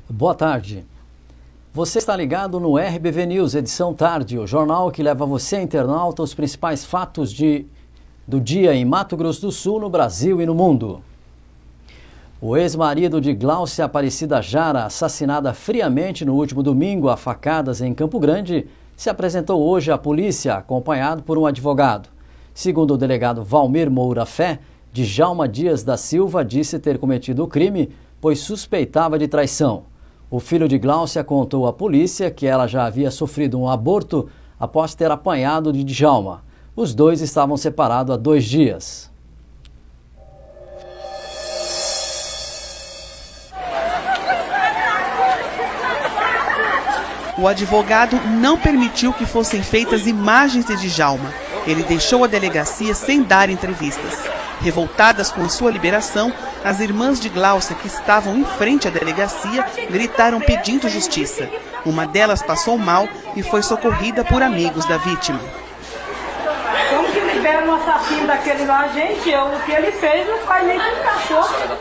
Boa tarde. Você está ligado no RBV News, edição tarde, o jornal que leva você, internauta, os principais fatos do dia em Mato Grosso do Sul, no Brasil e no mundo. O ex-marido de Gláucia Aparecida Jara, assassinada friamente no último domingo a facadas em Campo Grande, se apresentou hoje à polícia, acompanhado por um advogado. Segundo o delegado Valmir Moura Fé, Djalma Dias da Silva disse ter cometido o crime, pois suspeitava de traição. O filho de Gláucia contou à polícia que ela já havia sofrido um aborto após ter apanhado de Djalma. Os dois estavam separados há 2 dias. O advogado não permitiu que fossem feitas imagens de Djalma. Ele deixou a delegacia sem dar entrevistas. Revoltadas com sua liberação, as irmãs de Gláucia, que estavam em frente à delegacia, gritaram pedindo justiça. Uma delas passou mal e foi socorrida por amigos da vítima. Como que libera um assassino daquele lá, gente? O que ele fez não faz nem com cachorro.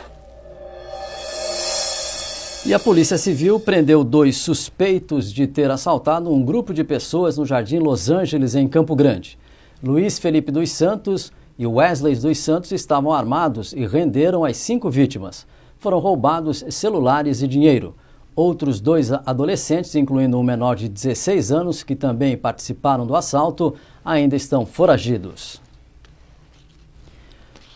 E a Polícia Civil prendeu 2 suspeitos de ter assaltado um grupo de pessoas no Jardim Los Angeles, em Campo Grande. Luiz Felipe dos Santos e Wesley dos Santos estavam armados e renderam as 5 vítimas. Foram roubados celulares e dinheiro. Outros 2 adolescentes, incluindo um menor de 16 anos, que também participaram do assalto, ainda estão foragidos.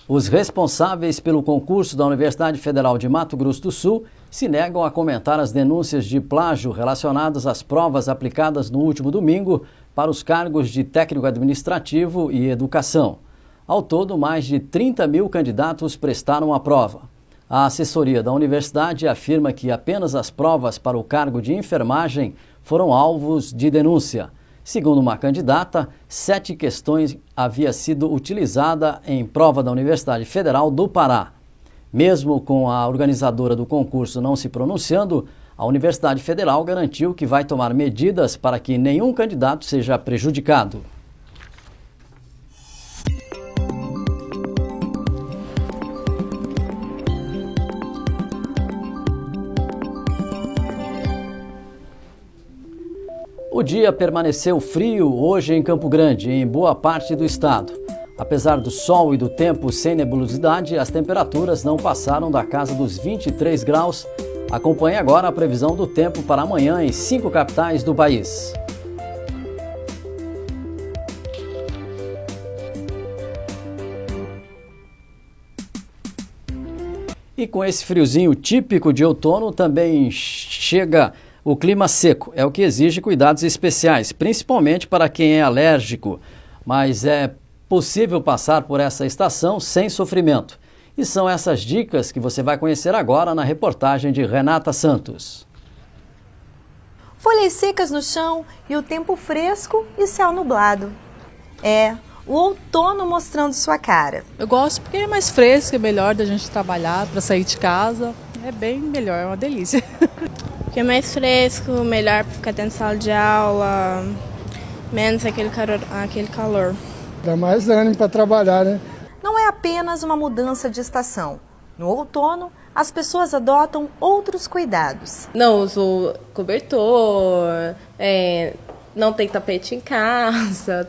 Os responsáveis pelo concurso da Universidade Federal de Mato Grosso do Sul se negam a comentar as denúncias de plágio relacionadas às provas aplicadas no último domingo para os cargos de técnico administrativo e educação. Ao todo, mais de 30 mil candidatos prestaram a prova. A assessoria da universidade afirma que apenas as provas para o cargo de enfermagem foram alvos de denúncia. Segundo uma candidata, 7 questões havia sido utilizada em prova da Universidade Federal do Pará. Mesmo com a organizadora do concurso não se pronunciando, a Universidade Federal garantiu que vai tomar medidas para que nenhum candidato seja prejudicado. O dia permaneceu frio hoje em Campo Grande e em boa parte do estado. Apesar do sol e do tempo sem nebulosidade, as temperaturas não passaram da casa dos 23 graus. Acompanhe agora a previsão do tempo para amanhã em 5 capitais do país. E com esse friozinho típico de outono, também chega o clima seco. É o que exige cuidados especiais, principalmente para quem é alérgico. Mas é possível passar por essa estação sem sofrimento. E são essas dicas que você vai conhecer agora na reportagem de Renata Santos. Folhas secas no chão e o tempo fresco e céu nublado. É o outono mostrando sua cara. Eu gosto porque é mais fresco, é melhor da gente trabalhar, para sair de casa. É bem melhor, é uma delícia. Porque é mais fresco, melhor para ficar dentro de sala de aula, menos aquele calor. Dá mais ânimo para trabalhar, né? Não é apenas uma mudança de estação. No outono, as pessoas adotam outros cuidados. Não uso cobertor, não tem tapete em casa,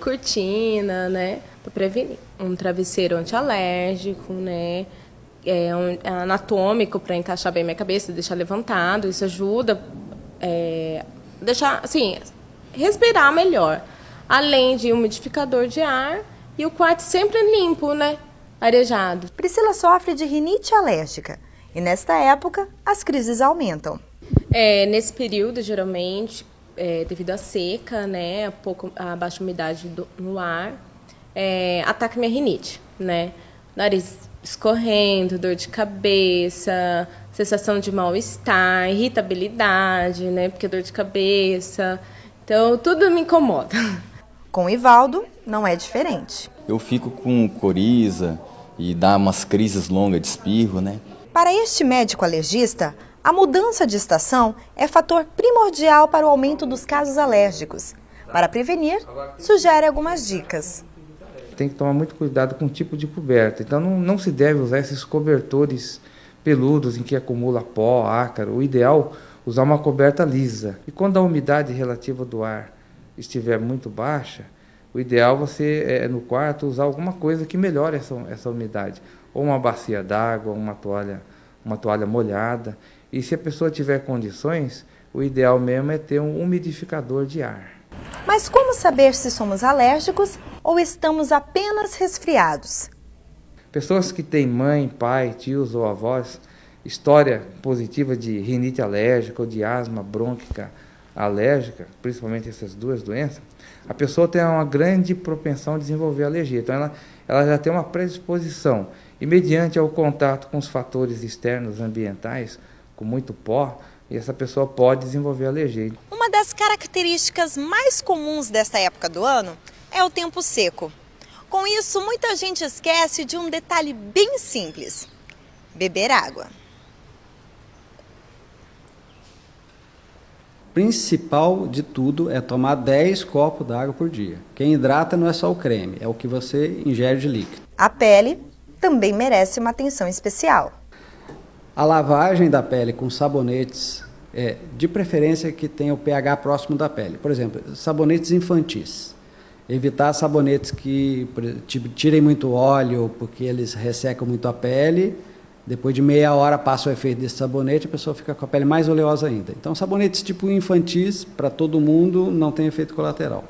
cortina, né? Para prevenir. Um travesseiro antialérgico, né? Anatômico para encaixar bem minha cabeça, deixar levantado. Isso ajuda deixar, assim, respirar melhor. Além de umidificador de ar e o quarto sempre limpo, né? Arejado. Priscila sofre de rinite alérgica e nesta época as crises aumentam. Nesse período, geralmente, devido à seca, né? A baixa umidade no ar, ataca minha rinite, né? Nariz escorrendo, dor de cabeça, sensação de mal-estar, irritabilidade, né? Porque dor de cabeça. Então, tudo me incomoda. Com o Ivaldo, não é diferente. Eu fico com coriza e dá umas crises longas de espirro, né? Para este médico alergista, a mudança de estação é fator primordial para o aumento dos casos alérgicos. Para prevenir, sugere algumas dicas. Tem que tomar muito cuidado com o tipo de coberta. Então, não se deve usar esses cobertores peludos em que acumula pó, ácaro, o ideal é usar uma coberta lisa. E quando a umidade relativa do ar estiver muito baixa, o ideal você, no quarto, usar alguma coisa que melhore essa umidade. Ou uma bacia d'água, uma toalha molhada. E se a pessoa tiver condições, o ideal mesmo é ter um umidificador de ar. Mas como saber se somos alérgicos ou estamos apenas resfriados? Pessoas que têm mãe, pai, tios ou avós, história positiva de rinite alérgica ou de asma brônquica alérgica, principalmente essas duas doenças, a pessoa tem uma grande propensão a desenvolver alergia. Então ela já tem uma predisposição. E mediante o contato com os fatores externos ambientais, com muito pó, essa pessoa pode desenvolver alergia. Uma das características mais comuns desta época do ano é o tempo seco. Com isso, muita gente esquece de um detalhe bem simples: beber água. O principal de tudo é tomar 10 copos d'água por dia. Quem hidrata não é só o creme, é o que você ingere de líquido. A pele também merece uma atenção especial. A lavagem da pele com sabonetes, de preferência que tenha o pH próximo da pele. Por exemplo, sabonetes infantis. Evitar sabonetes que tirem muito óleo, porque eles ressecam muito a pele. Depois de meia hora passa o efeito desse sabonete, a pessoa fica com a pele mais oleosa ainda. Então, sabonetes tipo infantis, para todo mundo, não tem efeito colateral.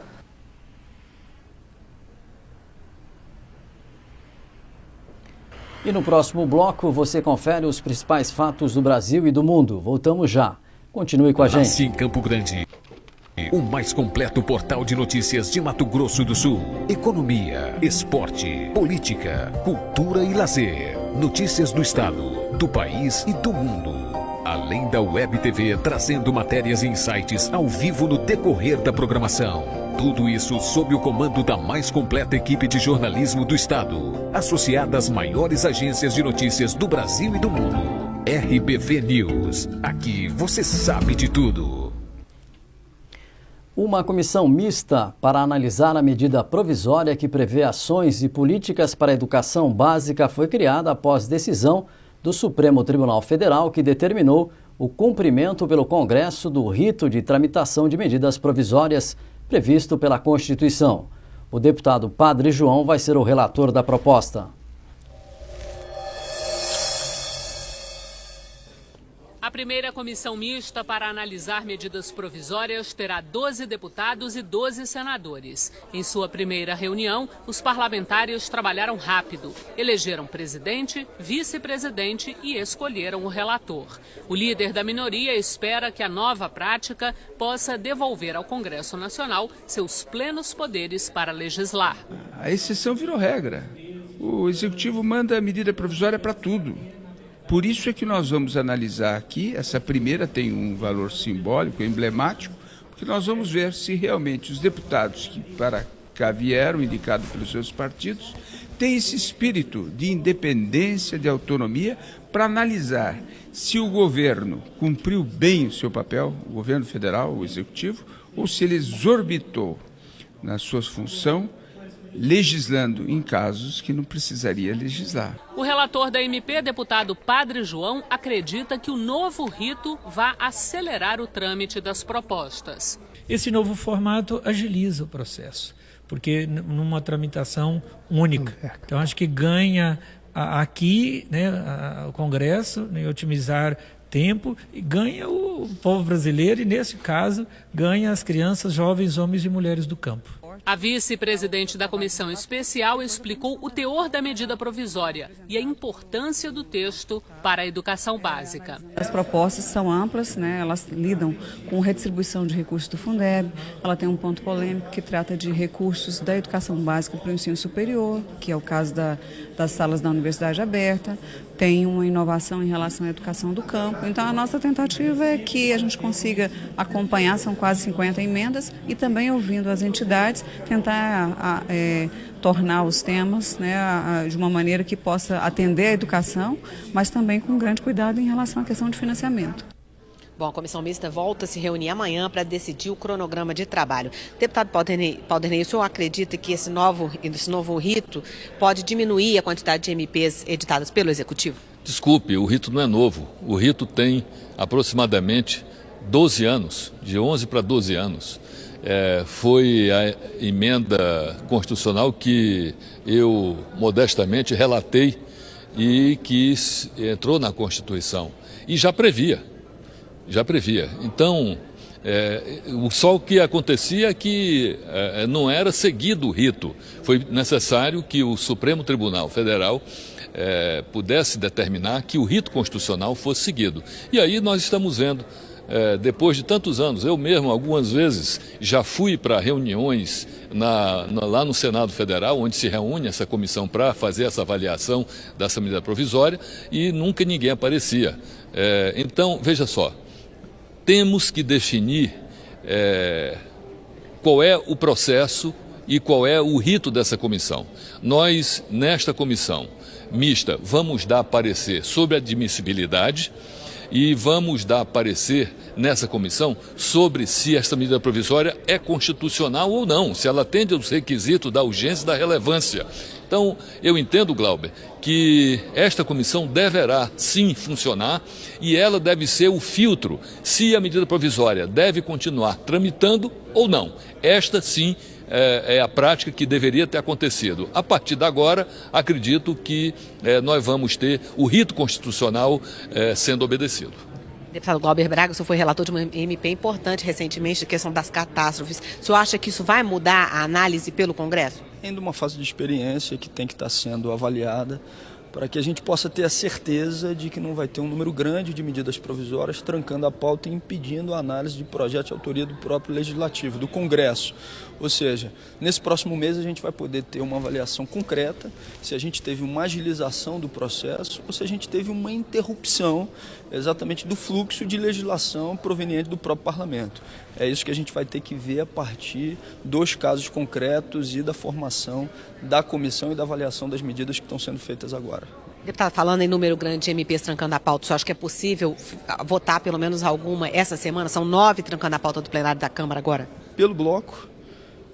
E no próximo bloco você confere os principais fatos do Brasil e do mundo. Voltamos já. Continue com a gente. Nasce em Campo Grande, o mais completo portal de notícias de Mato Grosso do Sul. Economia, esporte, política, cultura e lazer. Notícias do estado, do país e do mundo. Além da Web TV trazendo matérias e insights ao vivo no decorrer da programação. Tudo isso sob o comando da mais completa equipe de jornalismo do estado, associada às maiores agências de notícias do Brasil e do mundo. RBV News. Aqui você sabe de tudo. Uma comissão mista para analisar a medida provisória que prevê ações e políticas para a educação básica foi criada após decisão do Supremo Tribunal Federal, que determinou o cumprimento pelo Congresso do rito de tramitação de medidas provisórias previsto pela Constituição. O deputado Padre João vai ser o relator da proposta. A primeira comissão mista para analisar medidas provisórias terá 12 deputados e 12 senadores. Em sua primeira reunião, os parlamentares trabalharam rápido, elegeram presidente, vice-presidente e escolheram o relator. O líder da minoria espera que a nova prática possa devolver ao Congresso Nacional seus plenos poderes para legislar. A exceção virou regra. O Executivo manda a medida provisória para tudo. Por isso é que nós vamos analisar aqui, essa primeira tem um valor simbólico, emblemático, porque nós vamos ver se realmente os deputados que para cá vieram, indicados pelos seus partidos, têm esse espírito de independência, de autonomia, para analisar se o governo cumpriu bem o seu papel, o governo federal, o executivo, ou se ele exorbitou na sua função, legislando em casos que não precisaria legislar. O relator da MP, deputado Padre João, acredita que o novo rito vai acelerar o trâmite das propostas. Esse novo formato agiliza o processo, porque numa tramitação única. Então acho que ganha aqui, né, o Congresso, em otimizar tempo, e ganha o povo brasileiro e, nesse caso, ganha as crianças, jovens, homens e mulheres do campo. A vice-presidente da comissão especial explicou o teor da medida provisória e a importância do texto para a educação básica. As propostas são amplas, né? Elas lidam com redistribuição de recursos do Fundeb, ela tem um ponto polêmico que trata de recursos da educação básica para o ensino superior, que é o caso das salas da Universidade Aberta, tem uma inovação em relação à educação do campo. Então a nossa tentativa é que a gente consiga acompanhar, são quase 50 emendas, e também ouvindo as entidades, tentar tornar os temas, né, de uma maneira que possa atender a educação, mas também com grande cuidado em relação à questão de financiamento. Bom, a comissão mista volta a se reunir amanhã para decidir o cronograma de trabalho. Deputado Paulderney, o senhor acredita que esse novo rito pode diminuir a quantidade de MPs editadas pelo Executivo? Desculpe, o rito não é novo. O rito tem aproximadamente 12 anos, de 11 para 12 anos. Foi a emenda constitucional que eu modestamente relatei e que entrou na Constituição. E já previa. Então, só o que acontecia é que não era seguido o rito. Foi necessário que o Supremo Tribunal Federal pudesse determinar que o rito constitucional fosse seguido. E aí nós estamos vendo, depois de tantos anos, eu mesmo algumas vezes já fui para reuniões lá no Senado Federal, onde se reúne essa comissão para fazer essa avaliação dessa medida provisória, e nunca ninguém aparecia. Então, veja só, temos que definir qual é o processo e qual é o rito dessa comissão. Nós, nesta comissão mista, vamos dar parecer sobre a admissibilidade e vamos dar parecer nessa comissão sobre se esta medida provisória é constitucional ou não, se ela atende aos requisitos da urgência e da relevância. Então, eu entendo, Glauber, que esta comissão deverá sim funcionar e ela deve ser o filtro se a medida provisória deve continuar tramitando ou não. Esta sim é a prática que deveria ter acontecido. A partir de agora, acredito que nós vamos ter o rito constitucional sendo obedecido. Deputado Glauber Braga, o senhor foi relator de uma MP importante recentemente, a questão das catástrofes. O senhor acha que isso vai mudar a análise pelo Congresso? Ainda uma fase de experiência que tem que estar sendo avaliada para que a gente possa ter a certeza de que não vai ter um número grande de medidas provisórias trancando a pauta e impedindo a análise de projeto de autoria do próprio Legislativo, do Congresso. Ou seja, nesse próximo mês a gente vai poder ter uma avaliação concreta se a gente teve uma agilização do processo ou se a gente teve uma interrupção exatamente do fluxo de legislação proveniente do próprio Parlamento. É isso que a gente vai ter que ver a partir dos casos concretos e da formação da comissão e da avaliação das medidas que estão sendo feitas agora. Deputado, falando em número grande de MPs trancando a pauta, o senhor acha que é possível votar pelo menos alguma essa semana? São 9 trancando a pauta do plenário da Câmara agora? Pelo bloco,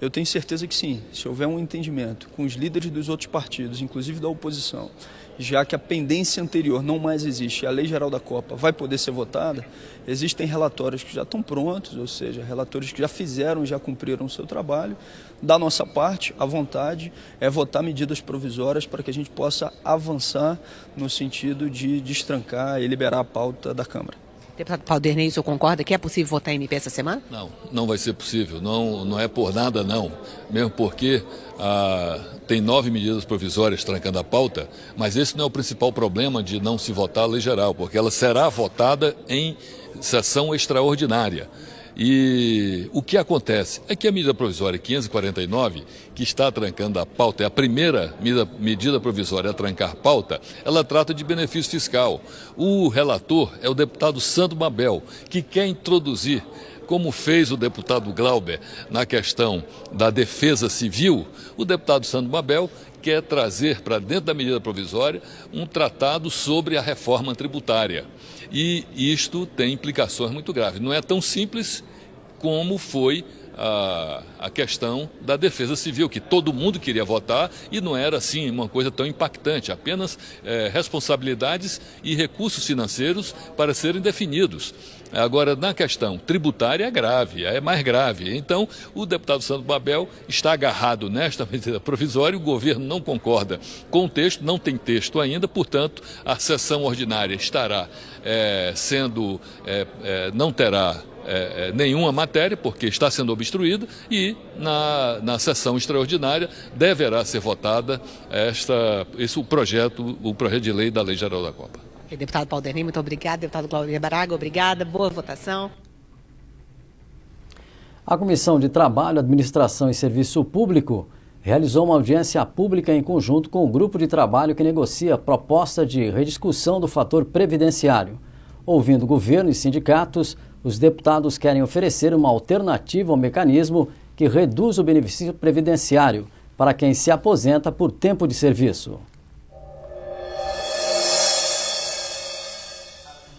eu tenho certeza que sim. Se houver um entendimento com os líderes dos outros partidos, inclusive da oposição, já que a pendência anterior não mais existe, a Lei Geral da Copa vai poder ser votada, existem relatórios que já estão prontos, ou seja, relatores que já fizeram, já cumpriram o seu trabalho. Da nossa parte, a vontade é votar medidas provisórias para que a gente possa avançar no sentido de destrancar e liberar a pauta da Câmara. Deputado Paulo, o senhor concorda que é possível votar em MP essa semana? Não vai ser possível. Não é por nada, não. Mesmo porque tem 9 medidas provisórias trancando a pauta, mas esse não é o principal problema de não se votar a lei geral, porque ela será votada em sessão extraordinária. E o que acontece é que a medida provisória 549, que está trancando a pauta, é a primeira medida provisória a trancar pauta, ela trata de benefício fiscal. O relator é o deputado Sandro Mabel, que quer introduzir, como fez o deputado Glauber na questão da defesa civil, o deputado Sandro Mabel quer trazer para dentro da medida provisória um tratado sobre a reforma tributária. E isto tem implicações muito graves. Não é tão simples como foi a questão da defesa civil, que todo mundo queria votar e não era assim uma coisa tão impactante, apenas responsabilidades e recursos financeiros para serem definidos. Agora, na questão tributária é grave, é mais grave. Então, o deputado Sandro Mabel está agarrado nesta medida provisória, o governo não concorda com o texto, não tem texto ainda, portanto, a sessão ordinária estará não terá nenhuma matéria, porque está sendo obstruída, e na sessão extraordinária deverá ser votada o projeto de lei da Lei Geral da Copa. Deputado Paulo, muito obrigada. Deputado Glauber Braga, obrigada. Boa votação. A Comissão de Trabalho, Administração e Serviço Público realizou uma audiência pública em conjunto com o grupo de trabalho que negocia a proposta de rediscussão do fator previdenciário. Ouvindo o governo e sindicatos, os deputados querem oferecer uma alternativa ao mecanismo que reduz o benefício previdenciário para quem se aposenta por tempo de serviço.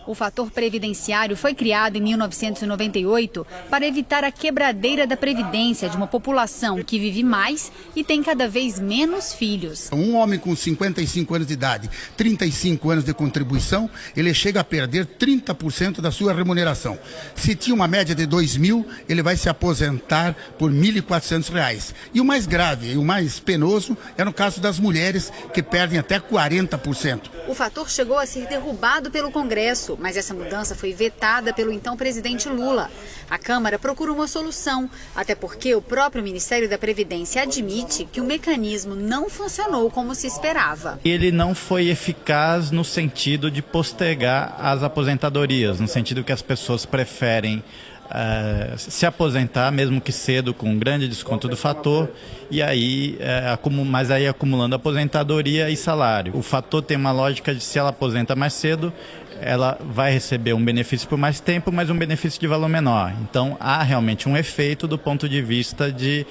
O fator previdenciário foi criado em 1998 para evitar a quebradeira da previdência de uma população que vive mais e tem cada vez menos filhos. Um homem com 55 anos de idade, 35 anos de contribuição, ele chega a perder 30% da sua remuneração. Se tinha uma média de 2.000, ele vai se aposentar por R$ 1.400. E o mais grave e o mais penoso é no caso das mulheres, que perdem até 40%. O fator chegou a ser derrubado pelo Congresso, mas essa mudança foi vetada pelo então presidente Lula. A Câmara procura uma solução, até porque o próprio Ministério da Previdência admite que o mecanismo não funcionou como se esperava. Ele não foi eficaz no sentido de postergar as aposentadorias, no sentido que as pessoas preferem se aposentar, mesmo que cedo, com um grande desconto do fator, e aí, mas aí acumulando aposentadoria e salário. O fator tem uma lógica de, se ela aposenta mais cedo, ela vai receber um benefício por mais tempo, mas um benefício de valor menor. Então há realmente um efeito do ponto de vista de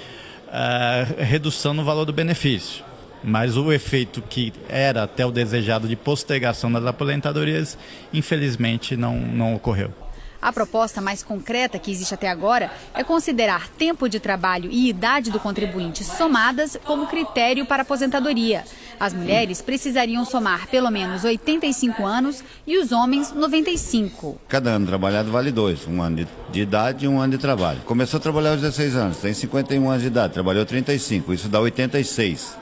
redução no valor do benefício. Mas o efeito que era até o desejado de postergação das aposentadorias, infelizmente não ocorreu. A proposta mais concreta que existe até agora é considerar tempo de trabalho e idade do contribuinte somadas como critério para aposentadoria. As mulheres precisariam somar pelo menos 85 anos e os homens 95. Cada ano trabalhado vale 2, um ano de idade e um ano de trabalho. Começou a trabalhar aos 16 anos, tem 51 anos de idade, trabalhou 35, isso dá 86.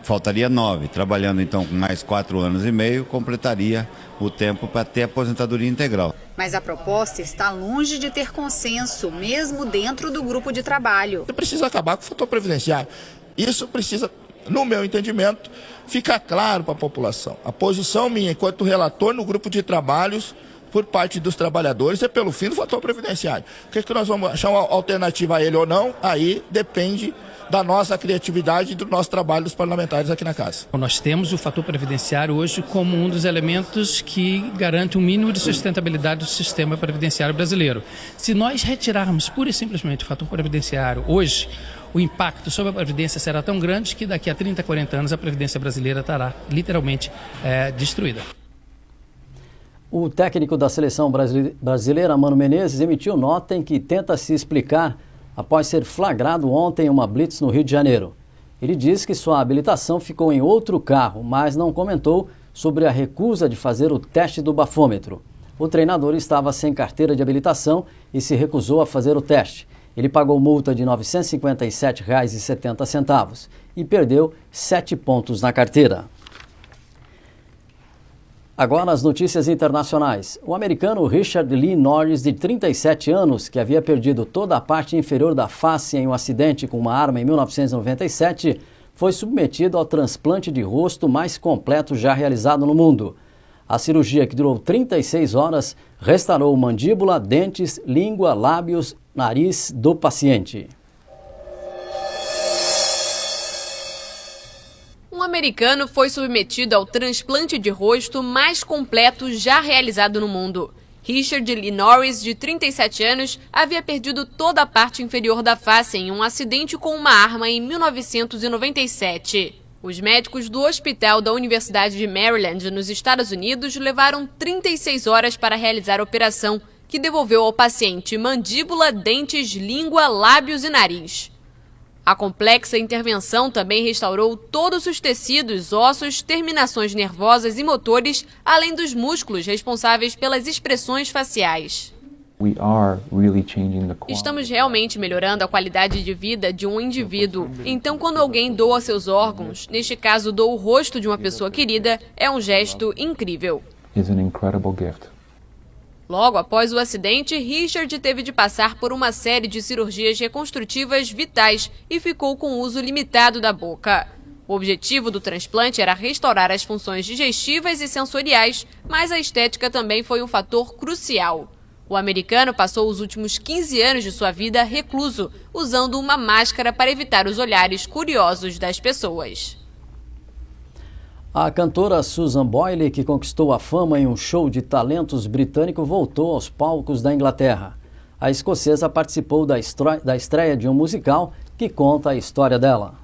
Faltaria 9, trabalhando então com mais 4 anos e meio, completaria o tempo para ter aposentadoria integral. Mas a proposta está longe de ter consenso, mesmo dentro do grupo de trabalho. Precisa acabar com o fator previdenciário. Isso precisa, no meu entendimento, ficar claro para a população. A posição minha, enquanto relator no grupo de trabalhos, por parte dos trabalhadores, é pelo fim do fator previdenciário. O que nós vamos achar uma alternativa a ele ou não, aí depende da nossa criatividade e do nosso trabalho dos parlamentares aqui na casa. Nós temos o fator previdenciário hoje como um dos elementos que garante um mínimo de sustentabilidade do sistema previdenciário brasileiro. Se nós retirarmos pura e simplesmente o fator previdenciário hoje, o impacto sobre a Previdência será tão grande que daqui a 30, 40 anos a Previdência brasileira estará literalmente destruída. O técnico da seleção brasileira, Mano Menezes, emitiu nota em que tenta se explicar após ser flagrado ontem em uma blitz no Rio de Janeiro. Ele diz que sua habilitação ficou em outro carro, mas não comentou sobre a recusa de fazer o teste do bafômetro. O treinador estava sem carteira de habilitação e se recusou a fazer o teste. Ele pagou multa de R$ 957,70 e perdeu 7 pontos na carteira. Agora as notícias internacionais. O americano Richard Lee Norris, de 37 anos, que havia perdido toda a parte inferior da face em um acidente com uma arma em 1997, foi submetido ao transplante de rosto mais completo já realizado no mundo. A cirurgia, que durou 36 horas, restaurou mandíbula, dentes, língua, lábios, nariz do paciente. Um americano foi submetido ao transplante de rosto mais completo já realizado no mundo. Richard Lee Norris, de 37 anos, havia perdido toda a parte inferior da face em um acidente com uma arma em 1997. Os médicos do hospital da Universidade de Maryland, nos Estados Unidos, levaram 36 horas para realizar a operação, que devolveu ao paciente mandíbula, dentes, língua, lábios e nariz. A complexa intervenção também restaurou todos os tecidos, ossos, terminações nervosas e motores, além dos músculos responsáveis pelas expressões faciais. Estamos realmente melhorando a qualidade de vida de um indivíduo. Então, quando alguém doa seus órgãos, neste caso doa o rosto de uma pessoa querida, é um gesto incrível. Logo após o acidente, Richard teve de passar por uma série de cirurgias reconstrutivas vitais e ficou com uso limitado da boca. O objetivo do transplante era restaurar as funções digestivas e sensoriais, mas a estética também foi um fator crucial. O americano passou os últimos 15 anos de sua vida recluso, usando uma máscara para evitar os olhares curiosos das pessoas. A cantora Susan Boyle, que conquistou a fama em um show de talentos britânico, voltou aos palcos da Inglaterra. A escocesa participou da estreia de um musical que conta a história dela.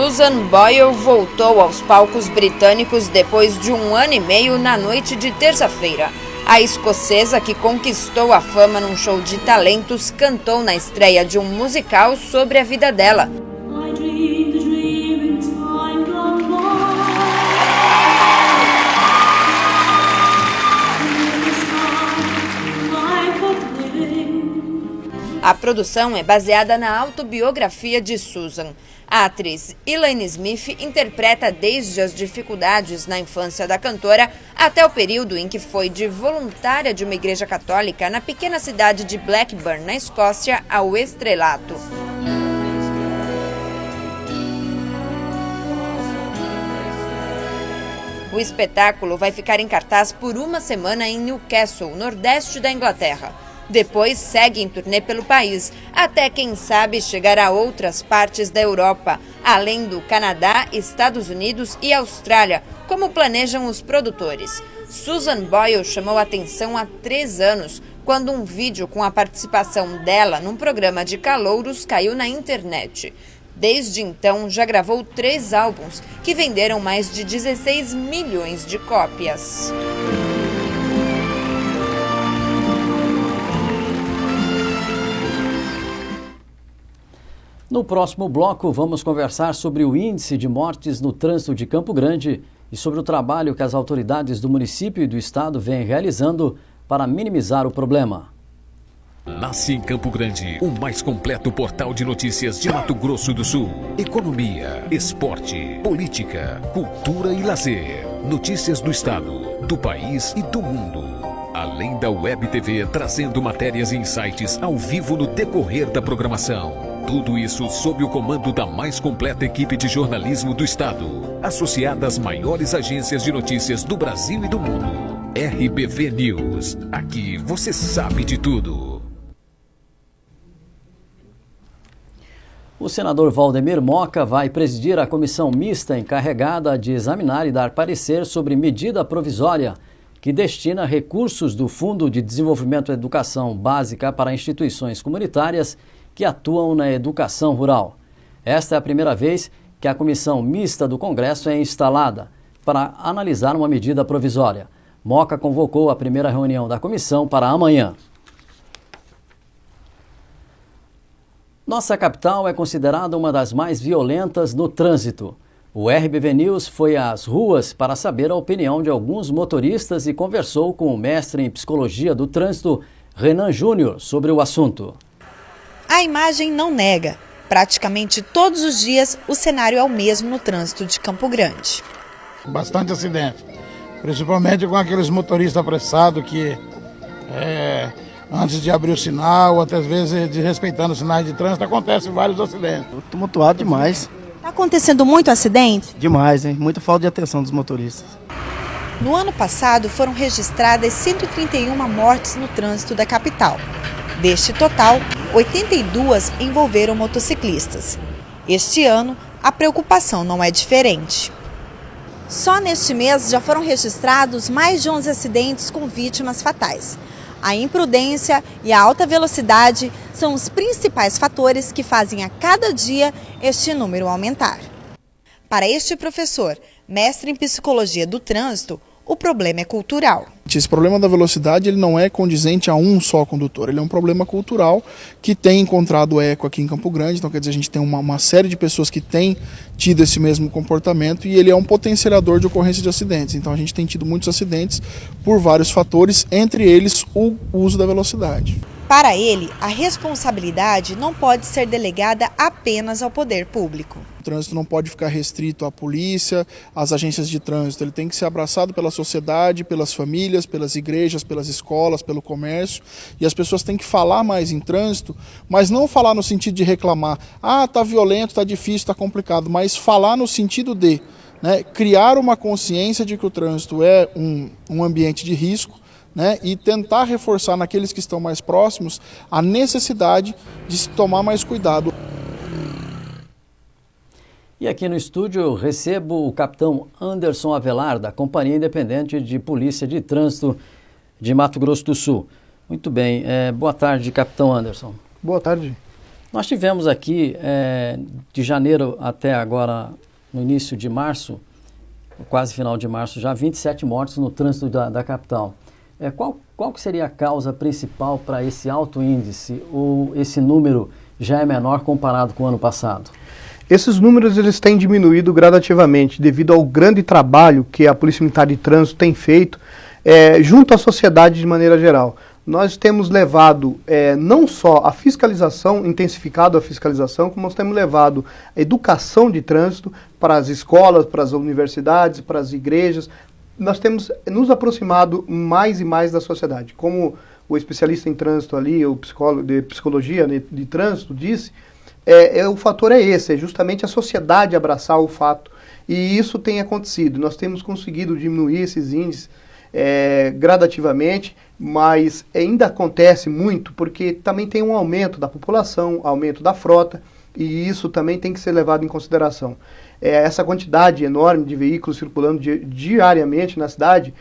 Susan Boyle voltou aos palcos britânicos depois de 1 ano e meio na noite de terça-feira. A escocesa, que conquistou a fama num show de talentos, cantou na estreia de um musical sobre a vida dela. A produção é baseada na autobiografia de Susan. A atriz Elaine Smith interpreta desde as dificuldades na infância da cantora até o período em que foi de voluntária de uma igreja católica na pequena cidade de Blackburn, na Escócia, ao estrelato. O espetáculo vai ficar em cartaz por 1 semana em Newcastle, nordeste da Inglaterra. Depois segue em turnê pelo país, até quem sabe chegar a outras partes da Europa, além do Canadá, Estados Unidos e Austrália, como planejam os produtores. Susan Boyle chamou a atenção há 3 anos, quando um vídeo com a participação dela num programa de calouros caiu na internet. Desde então, já gravou 3 álbuns, que venderam mais de 16 milhões de cópias. No próximo bloco, vamos conversar sobre o índice de mortes no trânsito de Campo Grande e sobre o trabalho que as autoridades do município e do estado vêm realizando para minimizar o problema. Nasce em Campo Grande, o mais completo portal de notícias de Mato Grosso do Sul. Economia, esporte, política, cultura e lazer. Notícias do estado, do país e do mundo. Além da Web TV trazendo matérias e insights ao vivo no decorrer da programação. Tudo isso sob o comando da mais completa equipe de jornalismo do estado, associada às maiores agências de notícias do Brasil e do mundo. RBV News. Aqui você sabe de tudo. O senador Valdemir Moca vai presidir a comissão mista encarregada de examinar e dar parecer sobre medida provisória que destina recursos do Fundo de Desenvolvimento da Educação Básica para instituições comunitárias que atuam na educação rural. Esta é a primeira vez que a comissão mista do Congresso é instalada para analisar uma medida provisória. Moca convocou a primeira reunião da comissão para amanhã. Nossa capital é considerada uma das mais violentas no trânsito. O RBV News foi às ruas para saber a opinião de alguns motoristas e conversou com o mestre em Psicologia do Trânsito, Renan Júnior, sobre o assunto. A imagem não nega. Praticamente todos os dias o cenário é o mesmo no trânsito de Campo Grande. Bastante acidente, principalmente com aqueles motoristas apressados que antes de abrir o sinal, até às vezes desrespeitando os sinais de trânsito, acontecem vários acidentes. Tumultuado demais. Está acontecendo muito acidente? Demais, hein? Muita falta de atenção dos motoristas. No ano passado foram registradas 131 mortes no trânsito da capital. Deste total, 82 envolveram motociclistas. Este ano, a preocupação não é diferente. Só neste mês já foram registrados mais de 11 acidentes com vítimas fatais. A imprudência e a alta velocidade são os principais fatores que fazem a cada dia este número aumentar. Para este professor, mestre em Psicologia do Trânsito, o problema é cultural. Esse problema da velocidade ele não é condizente a um só condutor, ele é um problema cultural que tem encontrado eco aqui em Campo Grande, então quer dizer, a gente tem uma série de pessoas que têm tido esse mesmo comportamento e ele é um potencializador de ocorrência de acidentes, então a gente tem tido muitos acidentes por vários fatores, entre eles o uso da velocidade. Para ele, a responsabilidade não pode ser delegada apenas ao poder público. O trânsito não pode ficar restrito à polícia, às agências de trânsito, ele tem que ser abraçado pela sociedade, pelas famílias, pelas igrejas, pelas escolas, pelo comércio, e as pessoas têm que falar mais em trânsito, mas não falar no sentido de reclamar, tá violento, tá difícil, tá complicado, mas falar no sentido de criar uma consciência de que o trânsito é um ambiente de risco, e tentar reforçar naqueles que estão mais próximos a necessidade de se tomar mais cuidado. E aqui no estúdio eu recebo o capitão Anderson Avelar, da Companhia Independente de Polícia de Trânsito de Mato Grosso do Sul. Muito bem, boa tarde, capitão Anderson. Boa tarde. Nós tivemos aqui, de janeiro até agora, no início de março, quase final de março já, 27 mortes no trânsito da capital. Qual que seria a causa principal para esse alto índice, ou esse número já é menor comparado com o ano passado? Esses números eles têm diminuído gradativamente devido ao grande trabalho que a Polícia Militar de Trânsito tem feito junto à sociedade de maneira geral. Nós temos levado não só a fiscalização, intensificado a fiscalização, como nós temos levado a educação de trânsito para as escolas, para as universidades, para as igrejas. Nós temos nos aproximado mais e mais da sociedade. Como o especialista em trânsito ali, o psicólogo de psicologia de trânsito disse, o fator é esse, é justamente a sociedade abraçar o fato. E isso tem acontecido. Nós temos conseguido diminuir esses índices gradativamente, mas ainda acontece muito porque também tem um aumento da população, aumento da frota, e isso também tem que ser levado em consideração. Essa quantidade enorme de veículos circulando diariamente na cidade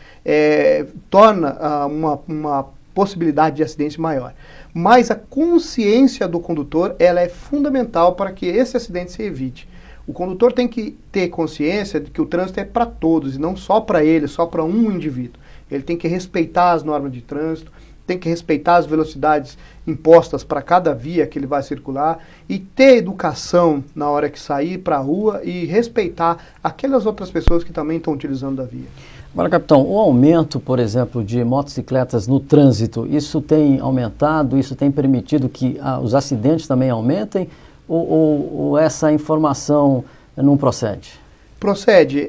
torna uma possibilidade de acidente maior. Mas a consciência do condutor ela é fundamental para que esse acidente se evite. O condutor tem que ter consciência de que o trânsito é para todos e não só para ele, só para um indivíduo. Ele tem que respeitar as normas de trânsito, tem que respeitar as velocidades impostas para cada via que ele vai circular e ter educação na hora que sair para a rua e respeitar aquelas outras pessoas que também estão utilizando a via. Agora, capitão, o aumento, por exemplo, de motocicletas no trânsito, isso tem aumentado, isso tem permitido que os acidentes também aumentem ou essa informação não procede? Procede.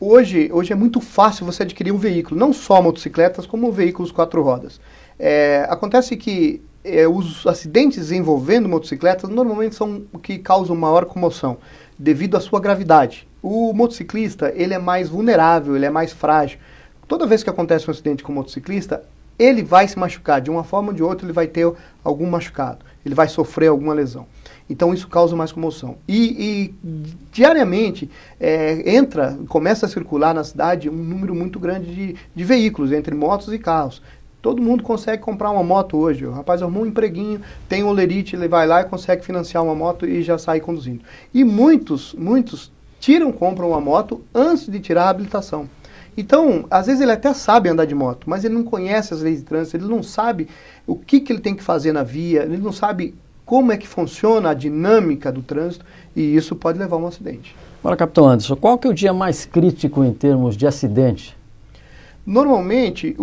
Hoje é muito fácil você adquirir um veículo, não só motocicletas, como veículos 4 rodas. Acontece que os acidentes envolvendo motocicletas normalmente são o que causam maior comoção, devido à sua gravidade. O motociclista, ele é mais vulnerável, ele é mais frágil. Toda vez que acontece um acidente com o motociclista, ele vai se machucar, de uma forma ou de outra ele vai ter algum machucado, ele vai sofrer alguma lesão. Então isso causa mais comoção. E diariamente começa a circular na cidade um número muito grande de veículos, entre motos e carros. Todo mundo consegue comprar uma moto hoje. O rapaz arrumou um empreguinho, tem um olerite, ele vai lá e consegue financiar uma moto e já sai conduzindo. E muitos compram uma moto antes de tirar a habilitação. Então, às vezes ele até sabe andar de moto, mas ele não conhece as leis de trânsito, ele não sabe o que ele tem que fazer na via, ele não sabe como é que funciona a dinâmica do trânsito e isso pode levar a um acidente. Agora, capitão Anderson, qual que é o dia mais crítico em termos de acidente? Normalmente,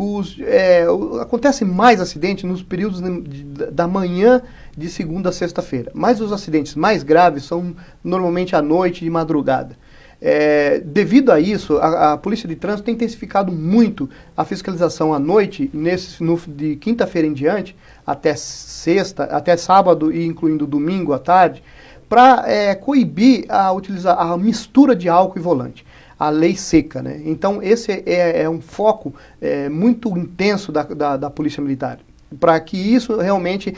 acontece mais acidente nos períodos da manhã de segunda a sexta-feira, mas os acidentes mais graves são normalmente à noite e de madrugada. Devido a isso, a Polícia de Trânsito tem intensificado muito a fiscalização à noite, de quinta-feira em diante, até sábado e incluindo domingo à tarde, para coibir a mistura de álcool e volante. A lei seca, né? Então esse é um foco muito intenso da Polícia Militar, para que isso realmente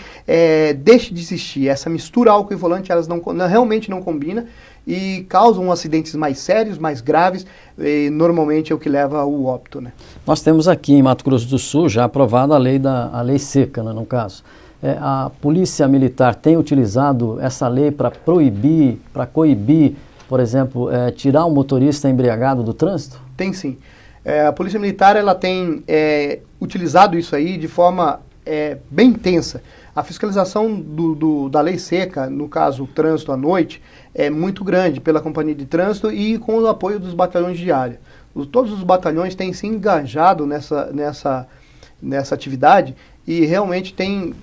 deixe de existir. Essa mistura álcool e volante, elas realmente não combinam e causam acidentes mais sérios, mais graves, e normalmente é o que leva ao óbito, né? Nós temos aqui em Mato Grosso do Sul já aprovada a lei seca, né, no caso. A Polícia Militar tem utilizado essa lei para coibir, por exemplo, tirar um motorista embriagado do trânsito? Tem sim. A Polícia Militar ela tem utilizado isso aí de forma bem intensa. A fiscalização da lei seca, no caso o trânsito à noite, é muito grande pela Companhia de Trânsito e com o apoio dos batalhões de área. Todos os batalhões têm se engajado nessa atividade e realmente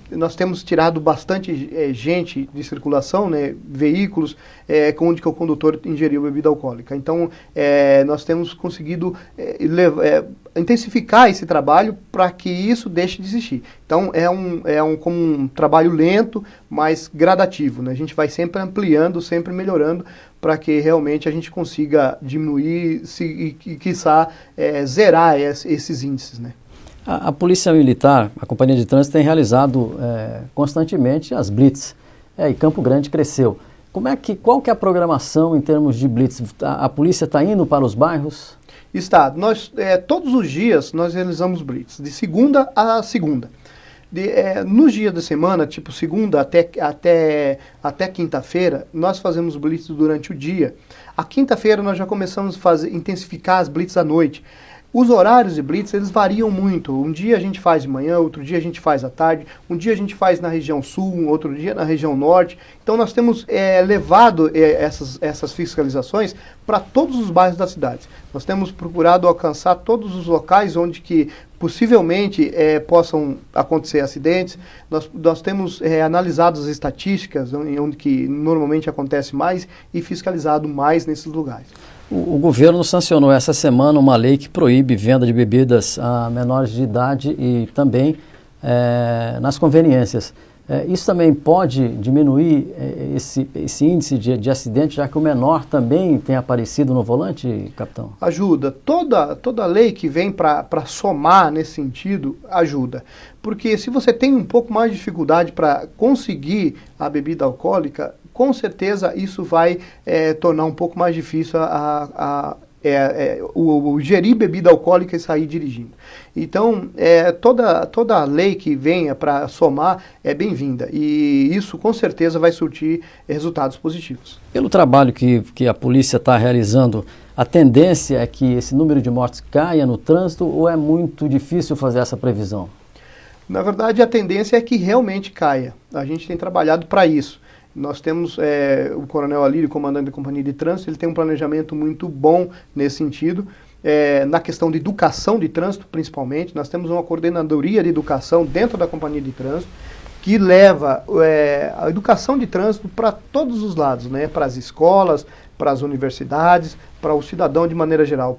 nós temos tirado bastante gente de circulação, né, veículos onde o condutor ingeriu bebida alcoólica. Então, nós temos conseguido intensificar esse trabalho para que isso deixe de existir. Então, como um trabalho lento, mas gradativo, né? A gente vai sempre ampliando, sempre melhorando, para que realmente a gente consiga diminuir e quiçá, zerar esses índices, né? A Polícia Militar, a Companhia de Trânsito, tem realizado constantemente as blitz. E Campo Grande cresceu. Qual que é a programação em termos de blitz? A polícia está indo para os bairros? Está. Todos os dias nós realizamos blitz, de segunda a segunda. Nos dias da semana, tipo segunda até quinta-feira, nós fazemos blitz durante o dia. A quinta-feira nós já começamos a intensificar as blitz à noite. Os horários de blitz, eles variam muito. Um dia a gente faz de manhã, outro dia a gente faz à tarde, um dia a gente faz na região sul, outro dia na região norte. Então nós temos levado essas fiscalizações para todos os bairros da cidade. Nós temos procurado alcançar todos os locais onde que possivelmente possam acontecer acidentes. Nós temos analisado as estatísticas, onde que normalmente acontece mais, e fiscalizado mais nesses lugares. O governo sancionou essa semana uma lei que proíbe venda de bebidas a menores de idade e também nas conveniências. Isso também pode diminuir esse índice de acidente, já que o menor também tem aparecido no volante, capitão? Ajuda. Toda lei que vem para somar nesse sentido, ajuda. Porque se você tem um pouco mais de dificuldade para conseguir a bebida alcoólica, com certeza isso vai tornar um pouco mais difícil o gerir bebida alcoólica e sair dirigindo. Então, toda lei que venha para somar é bem-vinda, e isso com certeza vai surtir resultados positivos. Pelo trabalho que a polícia está realizando, a tendência é que esse número de mortes caia no trânsito, ou é muito difícil fazer essa previsão? Na verdade, a tendência é que realmente caia. A gente tem trabalhado para isso. Nós temos o Coronel Alírio, comandante da Companhia de Trânsito, ele tem um planejamento muito bom nesse sentido. Na questão de educação de trânsito, principalmente, nós temos uma coordenadoria de educação dentro da Companhia de Trânsito, que leva a educação de trânsito para todos os lados, né? Para as escolas, para as universidades, para o cidadão de maneira geral,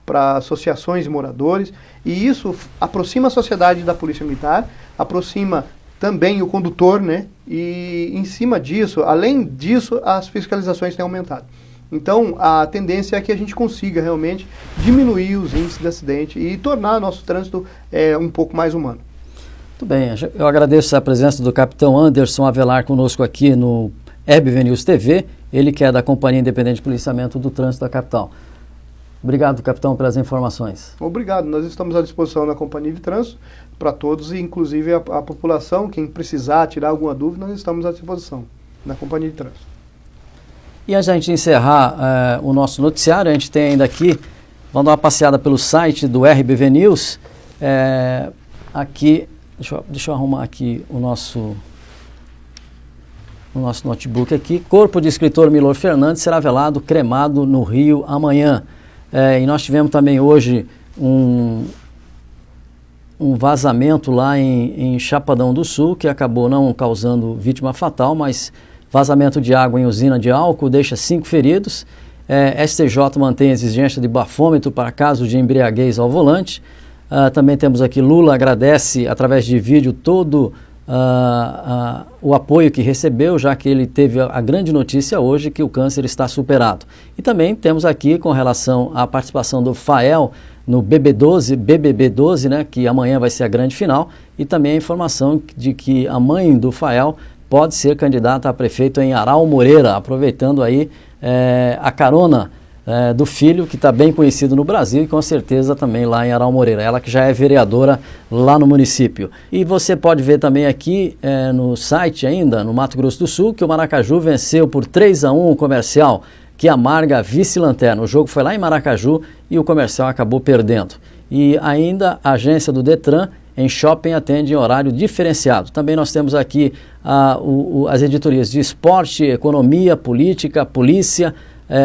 para associações de moradores, e isso aproxima a sociedade da Polícia Militar, aproxima também o condutor, né? E em cima disso, além disso, as fiscalizações têm aumentado. Então, a tendência é que a gente consiga realmente diminuir os índices de acidente e tornar nosso trânsito um pouco mais humano. Muito bem, eu agradeço a presença do capitão Anderson Avelar conosco aqui no RBV News TV, ele que é da Companhia Independente de Policiamento do Trânsito da capital. Obrigado, capitão, pelas informações. Obrigado, nós estamos à disposição da Companhia de Trânsito para todos, e inclusive a população, quem precisar tirar alguma dúvida, nós estamos à disposição na Companhia de Trânsito. E antes de a gente encerrar o nosso noticiário, a gente tem ainda aqui, vamos dar uma passeada pelo site do RBV News, aqui, deixa eu arrumar aqui o nosso notebook aqui. Corpo de escritor Milor Fernandes será velado cremado no Rio amanhã. E nós tivemos também hoje um vazamento lá em Chapadão do Sul, que acabou não causando vítima fatal, mas vazamento de água em usina de álcool deixa 5 feridos. STJ mantém a exigência de bafômetro para casos de embriaguez ao volante. Também temos aqui, Lula agradece através de vídeo todo o apoio que recebeu, já que ele teve a grande notícia hoje que o câncer está superado. E também temos aqui, com relação à participação do Fael no BBB 12, né, que amanhã vai ser a grande final, e também a informação de que a mãe do Fael pode ser candidata a prefeito em Aral Moreira, aproveitando aí a carona do filho, que está bem conhecido no Brasil e com certeza também lá em Aral Moreira, ela que já é vereadora lá no município. E você pode ver também aqui no site ainda, no Mato Grosso do Sul, que o Maracaju venceu por 3-1 o Comercial, que amarga a vice-lanterna. O jogo foi lá em Maracaju e o Comercial acabou perdendo. E ainda a agência do Detran em shopping atende em horário diferenciado. Também nós temos aqui as editorias de esporte, economia, política, polícia,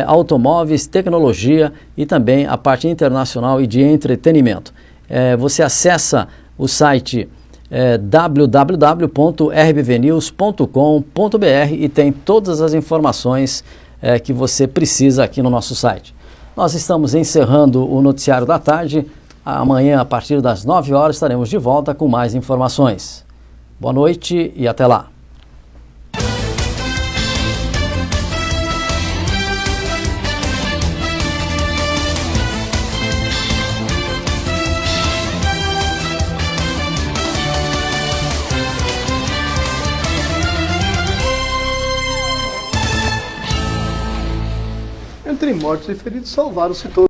automóveis, tecnologia e também a parte internacional e de entretenimento. Você acessa o site www.rbvnews.com.br e tem todas as informações que você precisa aqui no nosso site. Nós estamos encerrando o noticiário da tarde. Amanhã, a partir das 9 horas, estaremos de volta com mais informações. Boa noite e até lá. Entre mortos e feridos, salvaram-se todos.